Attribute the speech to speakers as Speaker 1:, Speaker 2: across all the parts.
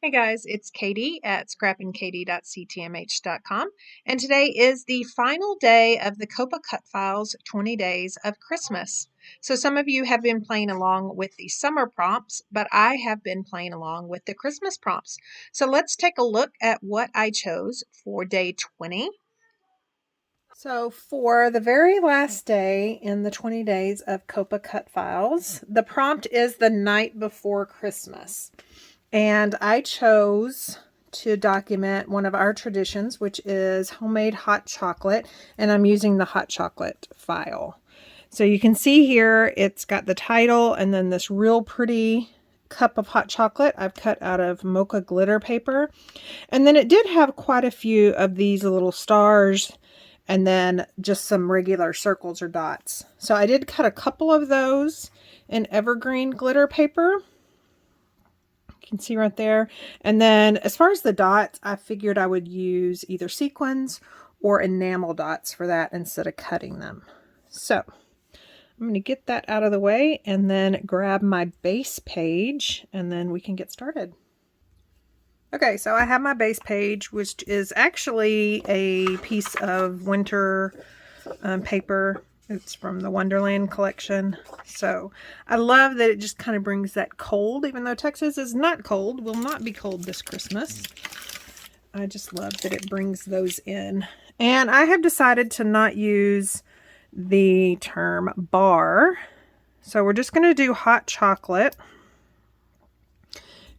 Speaker 1: Hey guys, it's Katy at scrappinkaty.ctmh.com, and today is the final day of the COAPA Cutfiles 20 Days of Christmas. So some of you have been playing along with the summer prompts, but I have been playing along with the Christmas prompts. So let's take a look at what I chose for day 20. So for the very last day in the 20 days of COAPA Cutfiles, the prompt is the night before Christmas. And I chose to document one of our traditions, which is homemade hot chocolate, and I'm using the hot chocolate file. So you can see here, it's got the title and then this real pretty cup of hot chocolate I've cut out of mocha glitter paper. And then it did have quite a few of these little stars and then just some regular circles or dots. So I did cut a couple of those in evergreen glitter paper. You can see right there. And then as far as the dots, I figured I would use either sequins or enamel dots for that instead of cutting them. So I'm going to get that out of the way and then grab my base page and then we can get started. Okay, so I have my base page, which is actually a piece of winter paper. It's from the Wonderland collection. So I love that it just kind of brings that cold, even though Texas is not cold, will not be cold this Christmas. I just love that it brings those in. And I have decided to not use the term bar. So we're just going to do hot chocolate.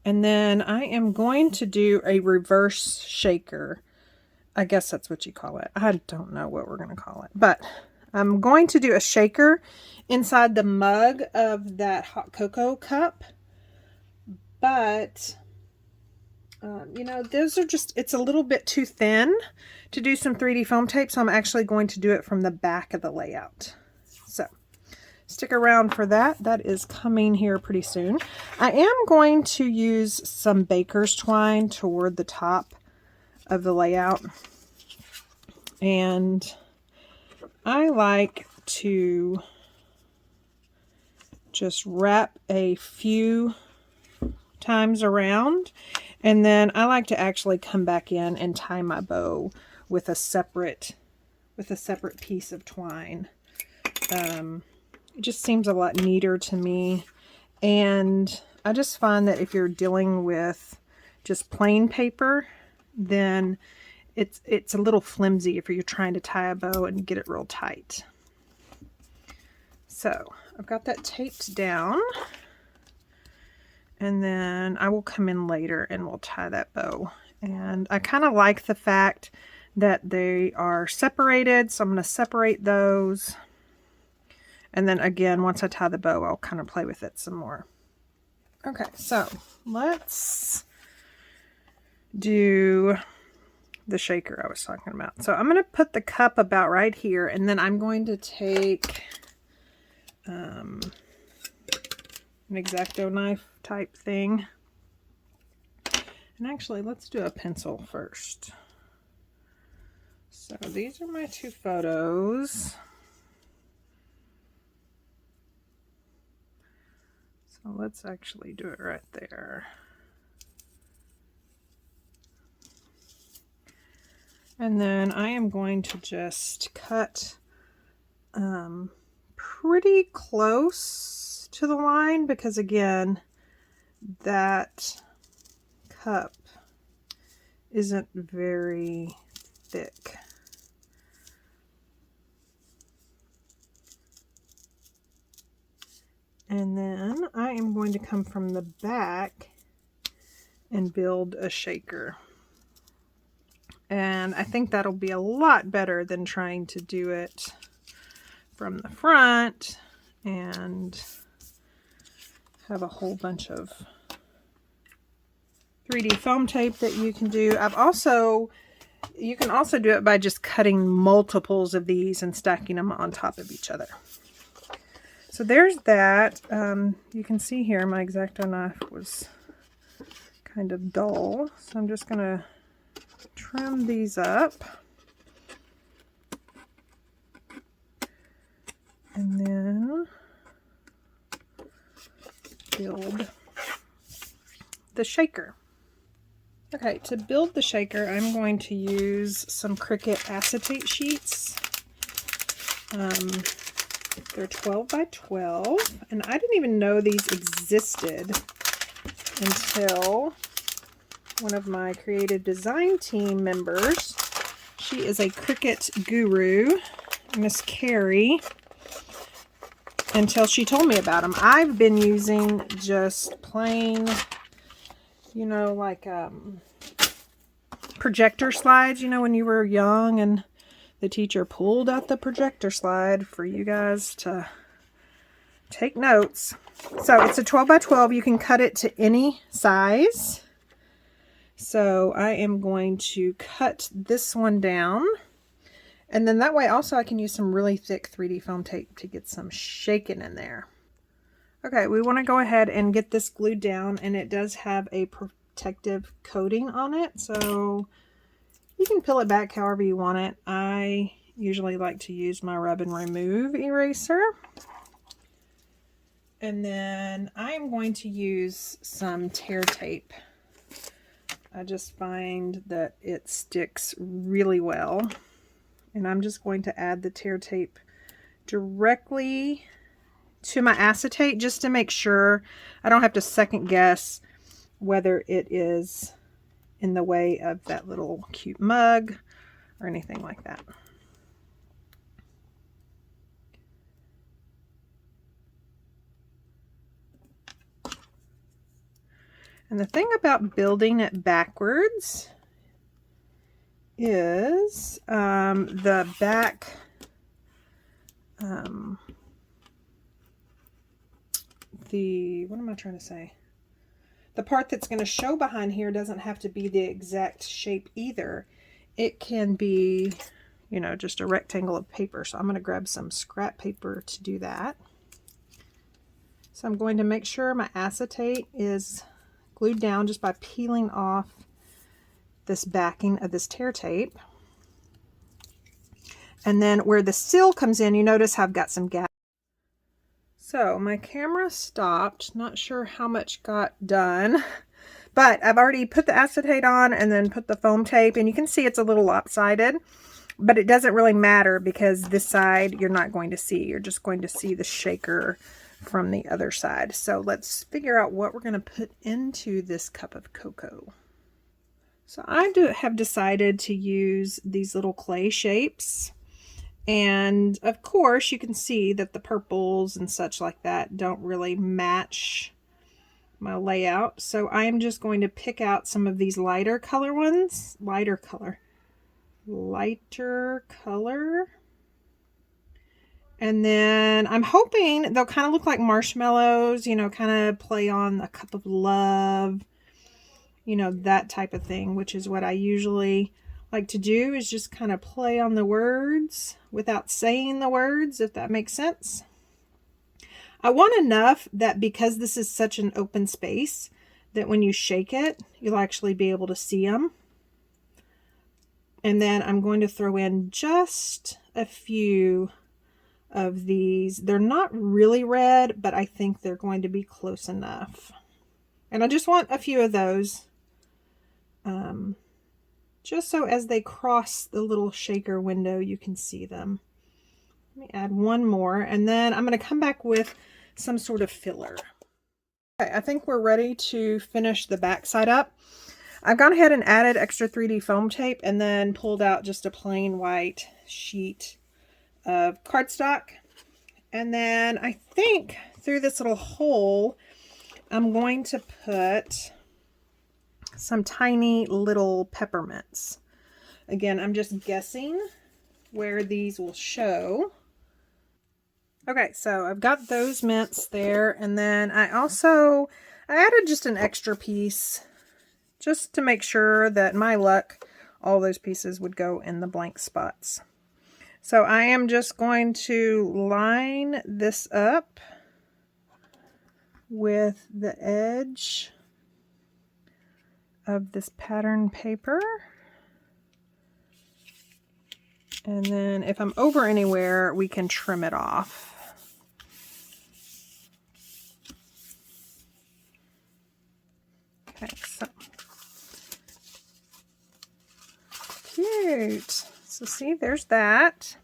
Speaker 1: And then I am going to do a reverse shaker. I guess that's what you call it. I don't know what we're going to call it, but I'm going to do a shaker inside the mug of that hot cocoa cup. But, you know, those are just, it's a little bit too thin to do some 3D foam tape. So I'm actually going to do it from the back of the layout. So stick around for that. That is coming here pretty soon. I am going to use some baker's twine toward the top of the layout. And I like to just wrap a few times around, and then I like to actually come back in and tie my bow with a separate piece of twine. It just seems a lot neater to me, and I just find that if you're dealing with just plain paper, then it's a little flimsy if you're trying to tie a bow and get it real tight. So I've got that taped down, and then I will come in later and we'll tie that bow. And I kind of like the fact that they are separated, so I'm going to separate those. And then again, once I tie the bow, I'll kind of play with it some more. Okay, so let's do the shaker I was talking about. So I'm going to put the cup about right here, and then I'm going to take an X-Acto knife type thing. And actually, let's do a pencil first. So these are my two photos. So let's actually do it right there. And then I am going to just cut pretty close to the line because, again, that cup isn't very thick. And then I am going to come from the back and build a shaker. And I think that'll be a lot better than trying to do it from the front and have a whole bunch of 3D foam tape that you can do. You can also do it by just cutting multiples of these and stacking them on top of each other. So there's that. You can see here my X-Acto knife was kind of dull. So I'm just going to trim these up. And then build the shaker. Okay, to build the shaker, I'm going to use some Cricut acetate sheets. They're 12 by 12, and I didn't even know these existed until one of my creative design team members, she is a Cricut guru, Miss Carrie, until she told me about them. I've been using just plain, you know, like projector slides, you know, when you were young and the teacher pulled out the projector slide for you guys to take notes. So it's a 12 by 12. You can cut it to any size. So I am going to cut this one down. And then that way also I can use some really thick 3D foam tape to get some shaking in there. Okay, we want to go ahead and get this glued down, and it does have a protective coating on it, so you can peel it back however you want it. I usually like to use my rub and remove eraser. And then I'm going to use some tear tape. I just find that it sticks really well. And I'm just going to add the tear tape directly to my acetate just to make sure I don't have to second guess whether it is in the way of that little cute mug or anything like that. And the thing about building it backwards is the back what am I trying to say? The part that's going to show behind here doesn't have to be the exact shape either. It can be, you know, just a rectangle of paper. So I'm going to grab some scrap paper to do that. So I'm going to make sure my acetate is glued down just by peeling off this backing of this tear tape. And then where the seal comes in, you notice how I've got some gaps. So my camera stopped. Not sure how much got done, but I've already put the acetate on and then put the foam tape, and you can see it's a little lopsided, but it doesn't really matter because this side you're not going to see. You're just going to see the shaker from the other side. So let's figure out what we're going to put into this cup of cocoa. So I have decided to use these little clay shapes. And of course you can see that the purples and such like that don't really match my layout. So I am just going to pick out some of these lighter color ones. Lighter color. And then I'm hoping they'll kind of look like marshmallows, you know, kind of play on a cup of love, you know, that type of thing, which is what I usually like to do, is just kind of play on the words without saying the words, if that makes sense. I want enough that because this is such an open space that when you shake it, you'll actually be able to see them. And then I'm going to throw in just a few of these. They're not really red, but I think they're going to be close enough. And I just want a few of those. Just so as they cross the little shaker window, you can see them. Let me add one more, and then I'm going to come back with some sort of filler. Okay, I think we're ready to finish the back side up. I've gone ahead and added extra 3D foam tape and then pulled out just a plain white sheet of cardstock. And then I think through this little hole, I'm going to put some tiny little peppermints. Again, I'm just guessing where these will show. Okay, so I've got those mints there, and then I added just an extra piece just to make sure that my luck, all those pieces would go in the blank spots. So I am just going to line this up with the edge of this pattern paper. And then if I'm over anywhere, we can trim it off. Okay, so cute. So see, there's that.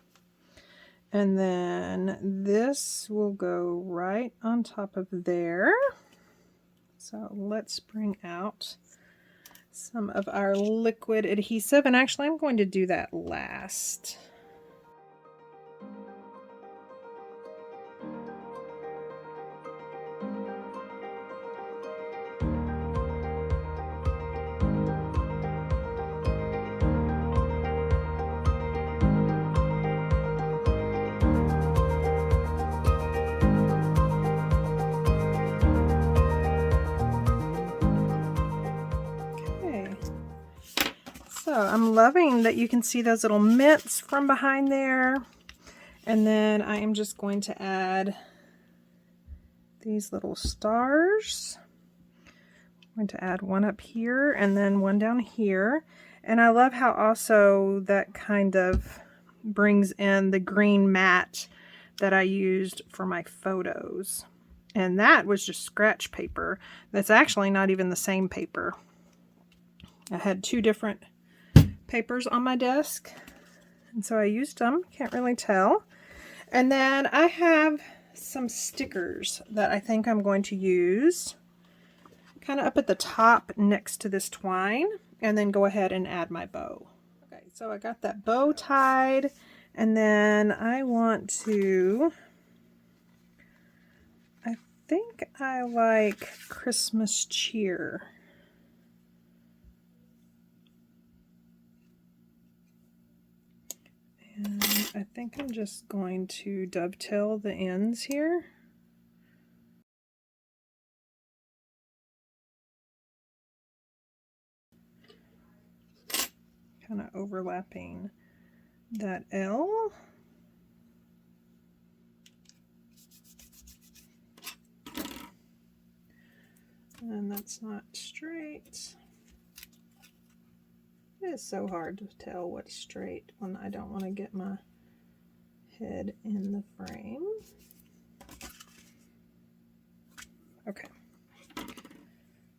Speaker 1: And then this will go right on top of there. So let's bring out some of our liquid adhesive. And actually, I'm going to do that last. So I'm loving that you can see those little mints from behind there. And then I am just going to add these little stars. I'm going to add one up here and then one down here. And I love how also that kind of brings in the green mat that I used for my photos. And that was just scratch paper. That's actually not even the same paper. I had two different papers on my desk, and so I used them. Can't really tell. And then I have some stickers that I think I'm going to use kind of up at the top next to this twine, and then go ahead and add my bow. Okay, so I got that bow tied, and then I want to, I think I like Christmas cheer. And I think I'm just going to dovetail the ends here. Kind of overlapping that L. And that's not straight. It's so hard to tell what's straight when I don't want to get my head in the frame. Okay.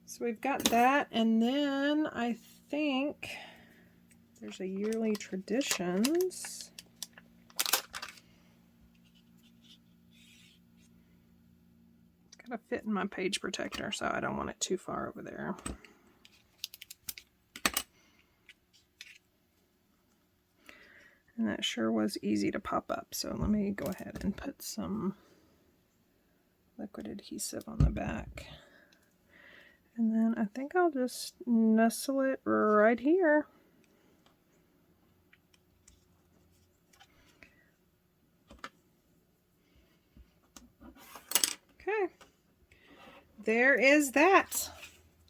Speaker 1: So we've got that, and then I think there's a yearly traditions. It's gotta fit in my page protector, so I don't want it too far over there. And that sure was easy to pop up. So let me go ahead and put some liquid adhesive on the back. And then I think I'll just nestle it right here. Okay. There is that.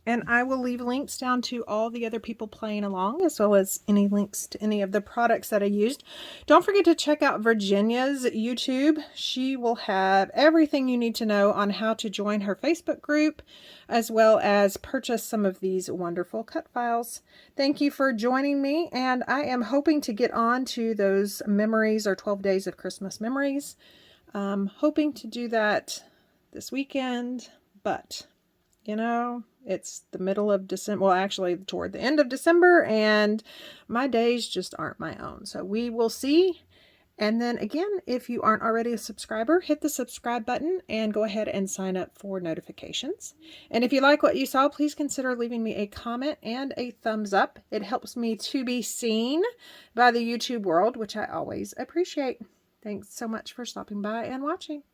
Speaker 1: And I will leave links down to all the other people playing along, as well as any links to any of the products that I used. Don't forget to check out Virginia's YouTube. She will have everything you need to know on how to join her Facebook group, as well as purchase some of these wonderful cut files. Thank you for joining me, and I am hoping to get on to those memories or 12 days of Christmas memories. Hoping to do that this weekend, but you know, it's the middle of December, well, actually toward the end of December, and my days just aren't my own. So we will see. And then again, if you aren't already a subscriber, hit the subscribe button and go ahead and sign up for notifications. And if you like what you saw, please consider leaving me a comment and a thumbs up. It helps me to be seen by the YouTube world, which I always appreciate. Thanks so much for stopping by and watching.